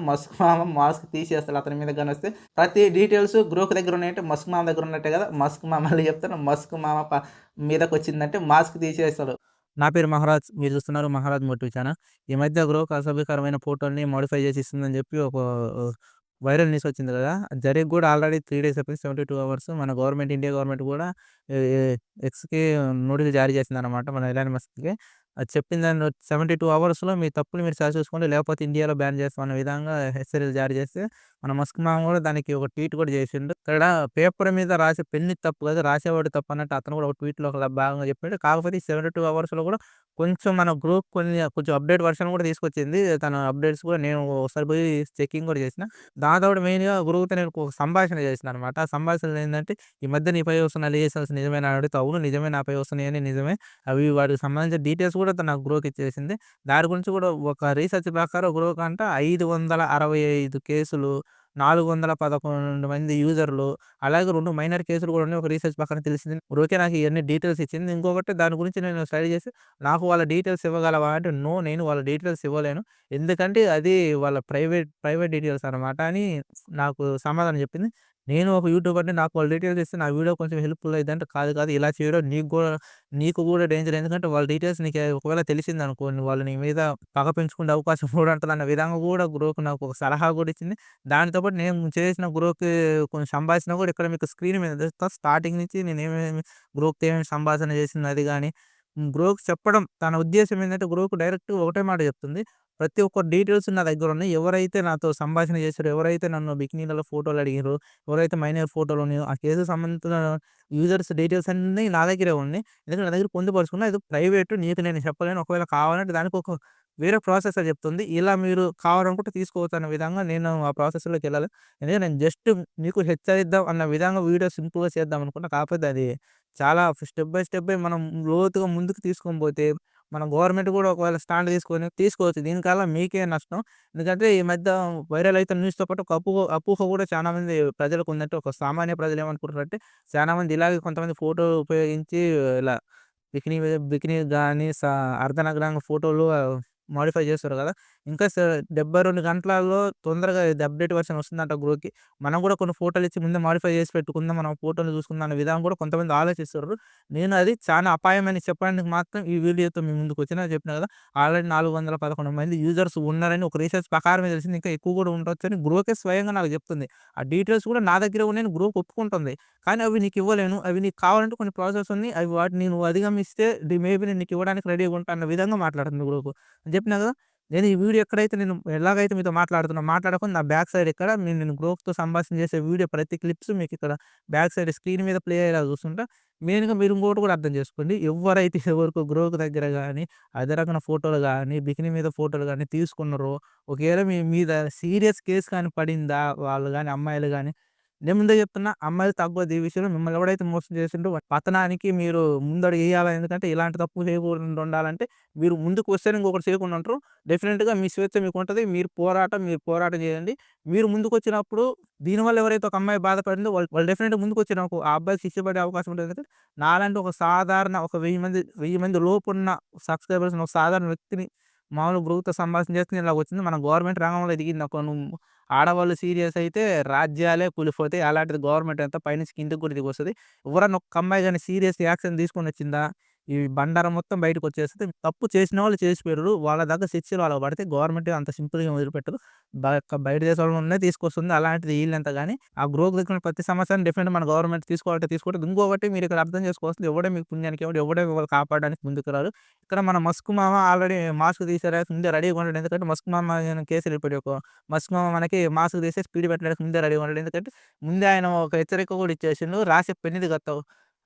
Musk మామ mask తీసేస్తాడు అతని మీద గానొస్తే. ప్రతి డీటెయిల్స్ గ్రోక్ దగ్గర ఉన్నాయంటే మస్క్ మామ దగ్గర ఉన్నట్టే కదా! మస్క్ మామ మళ్ళీ చెప్తాను మస్క్ మామ మీదకొచ్చిందంటే మాస్క్ తీసేస్తాడు. నా పేరు మహారాజ్. మీరు చూస్తున్నారు 'మహారాజ్ మోటివ్' ఛానల్. ఈ మధ్య గ్రోక్ అసభ్యకరమైన ఫోటోల్ని మోడిఫై చేసి ఇస్తుందని చెప్పి ఒక వైరల్ న్యూస్ వచ్చింది కదా! జరిగి కూడా ఆల్రెడీ 3 డేస్ అయిపోయింది. 72 అవర్స్ మన గవర్నమెంట్ ఇండియా గవర్నమెంట్ కూడా ఎ ఎ ఎక్స్‌కి నోటీసులు జారీ చేసిందనమాట మన ఎలాన్ మస్క్‌కి. అది చెప్పిన దాన్ని 72 అవర్స్‌లో మీ తప్పులు మీరు సరిచూసుకోండి. లేకపోతే ఇండియాలో బ్యాన్ చేస్తాం అనే విధంగా హెచ్చరికలు జారీ చేస్తే, మన మస్క్ మామ కూడా దానికి ఒక ట్వీట్ కూడా చేసిండు. ఇక్కడ పేపర్ మీద రాసే పెన్ను తప్పు కాదు, రాసేవాడు తప్పు అన్నట్టు అతను కూడా ఒక ట్వీట్‌లో ఒక భాగంగా చెప్పిండు. కాకపోతే ఈ 72 అవర్స్‌లో కూడా కొంచెం మన గ్రూప్ కొంచెం అప్‌డేట్ వర్షన్ కూడా తీసుకొచ్చింది. తన అప్‌డేట్స్ కూడా నేను ఒకసారి పోయి చెకింగ్ కూడా చేసిన. దాంతో కూడా మెయిన్‌గా గురువుతో నేను ఒక సంభాషణ చేసినాననమాట. ఆ సంభాషణలో ఏందంటే, "ఈ మధ్య నీపై వస్తున్న అలిగేషన్స్ నిజమేనా?" అని అడిగితే, "అవును నిజమే నాపై వస్తున్నాయని నిజమే. అవి వాటికి సంబంధించిన డీటెయిల్స్ కూడా తను నాకు గ్రోకి ఇచ్చేసింది. దాని గురించి కూడా ఒక రీసెర్చ్ ప్రకారం గ్రోక్ అంట 565 కేసులు, 411 మంది యూజర్‌లు, అలాగే 2 మైనర్ కేసులు కూడా ఉన్నాయి. ఒక రీసెర్చ్ ప్రకారం తెలిసింది. గ్రోకే నాకు ఇయన్నీ డీటెయిల్స్ ఇచ్చింది. ఇంకొకటి దాని గురించి నేను స్టడీ చేసి, నాకు వాళ్ళ డీటెయిల్స్ ఇవ్వగలవా అంటే, నో నేను వాళ్ళ డీటెయిల్స్ ఇవ్వలేను. ఎందుకంటే అది వాళ్ళ ప్రైవేట్ డీటెయిల్స్ అనమాట" అని నాకు సమాధానం చెప్పింది. నేను ఒక యూట్యూబర్‌ని నాకు వాళ్ళ డీటెయిల్స్ ఇస్తే నా వీడియో కొంచెం హెల్ప్‌ఫుల్ అయిద్దంటే, "కాదు కాదు ఇలా చేయడం నీకు కూడా డేంజర్. ఎందుకంటే వాళ్ళ డీటెయిల్స్ నీకు ఒకవేళ తెలిసిందనుకో వాళ్ళు నీ మీద పగ పెంచుకునే అవకాశం కూడా ఉంటదన్న విధంగా కూడా గ్రోక్ నాకు ఒక సలహా కూడా ఇచ్చింది. దానితో పాటు నేను చేసిన గ్రోక్‌కి కొంచెం సంభాషణ కూడా ఇక్కడ మీకు స్క్రీన్ మీద ఇస్తా. స్టార్టింగ్ నుంచి నేనేమేమి గ్రోక్‌తో ఏమేమి సంభాషణ చేసింది అది గాని, గ్రోక్ చెప్పడం తన ఉద్దేశ్యం ఏందంటే గ్రోక్ డైరెక్ట్ ఒకటే మాట చెప్తుంది. ప్రతి ఒక్క డీటెయిల్స్ నా దగ్గరున్నాయి. ఎవరైతే నాతో సంభాషణ చేసారో, ఎవరైతే నన్ను బికినీలలో ఫోటోలు అడిగిర్రో, ఎవరైతే మైనర్ ఫోటోలు ఉన్నాయో, ఆ కేసుకి సంబంధించిన యూజర్స్ డీటెయిల్స్ అన్నీ నా దగ్గరే ఉన్నాయి. ఎందుకంటే నా దగ్గర పొందుపరుచుకున్నా. అది ప్రైవేట్ నీకు నేను చెప్పలేను. ఒకవేళ కావాలంటే దానికి ఒక వేరే ప్రాసెసర్ చెప్తుంది. ఇలా మీరు కావాలనుకుంటే తీసుకోవచ్చు అన్న విధంగా నేను ఆ ప్రాసెస్‌లోకెళ్ళాలి. ఎందుకంటే నేను జస్ట్ మీకు హెచ్చరిద్దాం అన్న విధంగా వీడియో సింపుల్‌గా చేద్దాం అనుకున్నా. కాకపోతే అది చాలా స్టెప్ బై స్టెప్పే మనం లోతుగా ముందుకు తీసుకొని పోతే, మన గవర్నమెంట్ కూడా ఒకవేళ స్టాండ్ తీసుకొని తీసుకోవచ్చు. దీనికల్లా మీకే నష్టం. ఎందుకంటే ఈ మధ్య వైరల్ అయితున్న న్యూస్‌తో పాటు ఒక అపోహ కూడా చాలా మంది ప్రజలకు ఉందంటే, ఒక సామాన్య ప్రజలు ఏమనుకుంటారంటే, చాలా మంది ఇలాగే కొంతమంది ఫోటో ఉపయోగించి ఇలా బికినీ గాని, అర్ధనగ్నంగా ఫోటోలు మోడిఫై చేస్తారు గదా! ఇంకా 72 గంటలలో తొందరగా ఇది అప్‌డేట్ వెర్షన్ వస్తుందంట గ్రోకి. మనం గూడా కొన్ని ఫోటోలు ఇచ్చి ముందే మోడిఫై చేసి పెట్టుకుందాం. మనం ఫోటోలు చూసుకుందాం అనే విధానం గూడా కొంతమంది ఆలోచిస్తుర్రు. నేను అది చాలా అపాయమని చెప్పడానికి మాత్రం ఈ వీడియోతో మీ ముందుకొచ్చిన. చెప్పినా గదా! ఆల్రెడీ 411 మంది యూజర్స్ ఉన్నారని ఒక రీసెర్చ్ ప్రకారమే తెలిసింది. ఇంకా ఎక్కువ గూడా ఉండొచ్చని గ్రోకే స్వయంగా నాకు చెప్తుంది. ఆ డీటెయిల్స్ గూడా నా దగ్గరే ఉన్నాయని గ్రోక్ ఒప్పుకుంటుంది. కానీ అవి నీకివ్వలేను. అవి నీకు కావాలంటే కొన్ని ప్రాసెస్ ఉన్నాయి. అవి వాటిని నువ్వు అధిగమిస్తే మేబీ నేను నీకివ్వడానికి రెడీగా ఉంటా అన్న విధంగా మాట్లాడుతుంది గ్రోకు. చెప్పినా గదా! నేను ఈ వీడియో ఎక్కడైతే నేను ఎలాగైతే మీతో మాట్లాడుతున్నా, మాట్లాడకుండా నా బ్యాక్ సైడ్ ఇక్కడ నేను గ్రోక్‌తో సంభాషణ చేసే వీడియో ప్రతి క్లిప్స్ మీకిక్కడ బ్యాక్ సైడ్ స్క్రీన్ మీద ప్లే అయ్యేలా చూస్తుంటా. మెయిన్‌గా మీరు ఇంకోటి కూడా అర్థం చేసుకోండి. ఎవ్వరైతే ఎవరికో గ్రోక్ దగ్గర గాని, అదే రకమైన ఫోటోలు గాని, బికినీ మీద ఫోటోలు గాని తీసుకున్నారో, ఒకవేళ మీ మీద సీరియస్ కేస్ గాని పడిందా, వాళ్ళు గాని, అమ్మాయిలు గాని, నేను ముందే చెప్తున్నా అమ్మాయిలు తగ్గొద్దు ఈ విషయంలో. మిమ్మల్ని ఎవడైతే మోసం చేసిండో వాడి పతనానికి మీరు ముందడుగేయాల. ఎందుకంటే ఇలాంటి తప్పులు చేయకుండా ఉండాలంటే మీరు ముందుకు వస్తేనే ఇంకొకరు చేయకుండా ఉంటారు. డెఫినిట్‌గా మీ స్వేచ్ఛ మీకుంటది. మీరు పోరాటం చేయండి. మీరు ముందుకొచ్చినప్పుడు దీనివల్ల ఎవరైతే ఒక అమ్మాయి బాధపడిందో వాళ్ళు డెఫినిట్‌గా ముందుకొచ్చినప్పుడు ఆ అబ్బాయి శిక్ష పడే అవకాశం ఉంటది. ఎందుకంటే నాలాంటి ఒక సాధారణ ఒక 1000 లోపున్న సబ్‌స్క్రైబర్స్ ఉన్న ఒక సాధారణ వ్యక్తిని మామూలుగా బ్రూతో సంభాషణ చేస్తే ఇలాగొచ్చింది. మన గవర్నమెంట్ రంగంలో దిగిందనుకో నువ్వు ఆడవాళ్ళు సీరియస్ అయితే రాజ్యాలే కూలిపోతాయి. అలాంటిది గవర్నమెంట్ అంతా పైనుంచి కిందకి కూడా దిగొస్తది. ఎవరన్నా ఒక్క అమ్మాయి గాని సీరియస్ యాక్షన్ తీసుకొనొచ్చిందా, ఈ బండారం మొత్తం బయటకొచ్చేస్తది. తప్పు చేసిన వాళ్ళు చేసిపోయిర్రు. వాళ్ళ దగ్గర శిక్షలు వాళ్ళకి పడతాయి. గవర్నమెంట్ అంత సింపుల్‌గా వదిలిపెట్టదు. బయట దేశాల్లోనే తీసుకొస్తుంది. అలాంటిది ఈళ్ళెంత గాని, ఆ గ్రోక్ దగ్గర ప్రతి సమస్యని డెఫినెట్‌గా మన గవర్నమెంట్ తీసుకోవాలంటే తీసుకుంటది. ఇంకొకటి మీరిక్కడ అర్థం చేసుకోవాల్సింది ఎవడే మీకు పుణ్యానికి ఎవడే మిమ్మల్ని కాపాడడానికి ముందుకు రాడు. ఇక్కడ మన మస్క్ మామ ఆల్రెడీ మాస్క్ తీసేయడానికి ముందే రెడీగా ఉన్నాడు. ఎందుకంటే మస్క్ మామ మీద కేసులు ఇప్పుడు మస్క్ మామ మనకి మాస్క్ తీసేసి స్పీడ్ పెట్టడానికి ముందే రెడీగా ఉన్నాడు. ఎందుకంటే ముందే ఆయన ఒక హెచ్చరిక కూడా ఇచ్చేసిండు.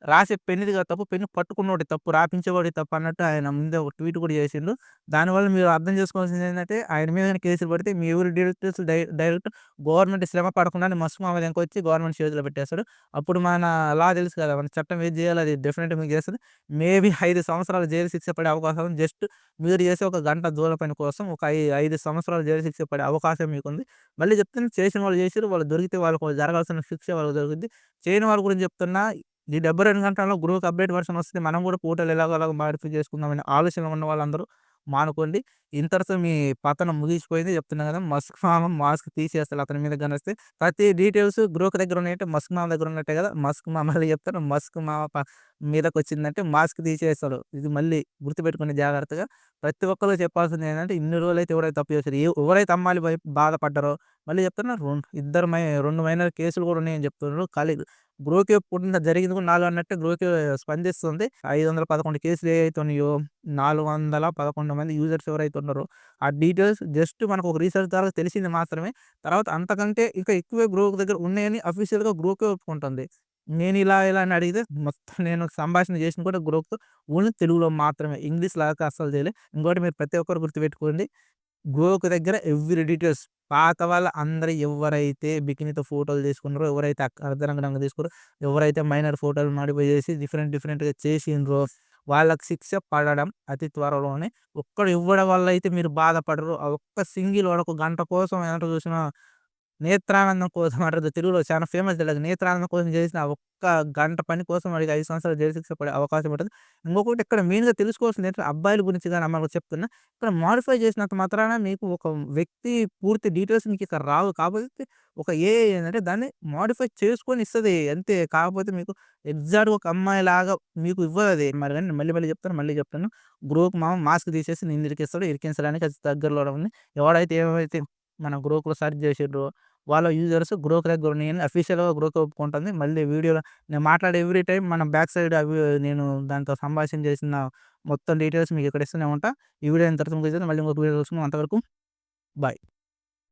రాసే పెన్నిది కాదు తప్పు. పెన్ను పట్టుకున్నోడిది తప్పు. రాపించేవాడిది తప్పు అన్నట్టు ఆయన ముందే ఒక ట్వీట్ కూడా చేసిండు. దానివల్ల మీరు అర్థం చేసుకోవాల్సింది ఏందంటే ఆయన మీద గాని కేసులు పడితే మీ ఎవరి డీటెయిల్స్ డైరెక్ట్ గవర్నమెంట్ శ్రమ పడకుండానే మస్క్ మామ దగ్గరకొచ్చి గవర్నమెంట్ చేతిలో పెట్టేస్తాడు. అప్పుడు మన లా తెలుసు కదా! మన చట్టం ఏది చేయాలో అది డెఫినిట్‌గా మీకు చేస్తది. మేబీ 5 సంవత్సరాలు జైలు శిక్ష పడే అవకాశం ఉంది. జస్ట్ మీరు చేసే ఒక గంట దూల పని కోసం ఒక 5 సంవత్సరాలు జైలు శిక్ష పడే అవకాశం మీకుంది. మళ్ళీ చెప్తున్నా చేసిన వాళ్ళు చేసిర్రు. వాళ్ళు దొరికితే వాళ్ళకి జరగాల్సిన శిక్ష వాళ్ళకి దొరుకుద్ది. చేయని వాళ్ళ గురించి చెప్తున్నా ఈ 72 గంటల్లో గ్రోక్ అప్‌డేట్ వెర్షన్ వస్తే మనం కూడా ఫోటోలు ఎలాగోలాగా మాడిఫై చేసుకుందామనే ఆలోచనలో ఉన్న వాళ్ళందరూ మానుకోండి. ఇంతటితో మీ పతనం ముగిసిపోయింది చెప్తున్నా కదా! మస్క్ మామ మాస్క్ తీసి అసలు అతని మీద గనొస్తే ప్రతి డీటెయిల్స్ గ్రోక్ దగ్గర ఉన్నాయంటే మస్క్ మామ దగ్గర ఉన్నట్టే కదా! మస్క్ మామ మళ్ళీ చెప్తాను. మస్క్ మామ మీదకొచ్చిందంటే మాస్క్ తీసేస్తాడు. ఇది మళ్ళీ గుర్తుపెట్టుకోండి జాగ్రత్తగా. ప్రతి ఒక్కళ్ళు చెప్పాల్సింది ఏంటంటే ఇన్ని రోజులైతే ఎవరైతే తప్పు చేసారో ఎవరైతే అమ్మాయిలు బాధపడ్డారో మళ్ళీ చెప్తున్నా 2 మైనర్ కేసులు కూడా ఉన్నాయని చెప్తున్నారు. బ్రోకే పుట్టిన జరిగింది కూడా 4 అన్నట్టే బ్రోకే స్పందిస్తుంది. 511 కేసులు ఏవైతే ఉన్నాయో 411 మంది యూజర్స్ ఎవరైతే ఉన్నారో ఆ డీటెయిల్స్ జస్ట్ మనకు ఒక రీసెర్చ్ ద్వారా తెలిసింది మాత్రమే. తర్వాత అంతకంటే ఇంకా ఎక్కువే గ్రోక్ దగ్గర ఉన్నాయని అఫీషియల్‌గా గ్రోకే ఒప్పుకుంటుంది. నేను ఇలా అని అడిగితే మొత్తం నేను సంభాషణ చేసింది కూడా గ్రోక్‌తో ఓన్లీ తెలుగులో మాత్రమే. ఇంగ్లీష్‌లో అయితే అస్సలు చేయలే. ఇంకోటి మీరు ప్రతి ఒక్కరు గుర్తుపెట్టుకోండి. గోకు దగ్గర ఎవ్రి డీటెయిల్స్ పాత వాళ్ళ అందరూ ఎవరైతే బికినీతో ఫోటోలు తీసుకున్నారో, ఎవరైతే అర్ధనగ్నంగా తీసుకున్నారో, ఎవరైతే మైనర్ ఫోటోలు మోడిఫై చేసి డిఫరెంట్‌గా చేసిండ్రో వాళ్ళకి శిక్ష పడడం అతి త్వరలోనే. ఒక్కడు ఎవ్వడి వల్ల అయితే మీరు బాధపడరో ఆ ఒక్క సింగిల్ వాడు ఒక గంట కోసం ఎదురు చూసినా నేత్రానందం కోసం అంటారు తెలుగులో చాలా ఫేమస్ డైలాగ్. నేత్రానందం కోసం చేసిన ఆ ఒక్క గంట పని కోసం వాడికి 5 సంవత్సరాలు జైలు శిక్ష పడే అవకాశం ఉంటది. ఇంకొకటి ఇక్కడ మెయిన్‌గా తెలుసుకోవాల్సింది ఏంటంటే అబ్బాయిల గురించి గాని, అమ్మాయిల గురించి చెప్తున్నా. ఇక్కడ మోడిఫై చేసినంత మాత్రాన మీకు ఒక వ్యక్తి పూర్తి డీటెయిల్స్ మీకు ఇక్కడ రావు. కాకపోతే ఒక ఏఐ ఏందంటే దాన్ని మోడిఫై చేసుకొని ఇస్తది అంతే. కాకపోతే మీకు ఎగ్జాక్ట్‌గా ఒక అమ్మాయిలాగా మీకు ఇవ్వదది. మరి గాని మళ్ళీ చెప్తాను. గ్రోక్ మామ మాస్క్ తీసేసి నిన్ను ఇరికిస్తాడు. ఇరికించడానికి అది దగ్గరలో ఉంది. ఎవడైతే ఏమైతే మన గ్రోక్‌లో సెర్చ్ చేసిండ్రో వాళ్ళ యూజర్స్ గ్రోక్ దగ్గర ఉన్నాయని అఫీషియల్‌గా గ్రోక్ ఒప్పుకుంటుంది. మళ్ళీ వీడియోలో నేను మాట్లాడే ఎవ్రీ టైమ్ మనం బ్యాక్ సైడ్ అవి నేను దాంతో సంభాషణ చేసిన మొత్తం డీటెయిల్స్ మీకు ఇక్కడ ఇస్తూనే ఉంటా. ఈ వీడియో ఇంతటితో ముగిసింది. మళ్ళీ ఇంకొక వీడియోలో కలుసుకుందాం. అంతవరకు బాయ్.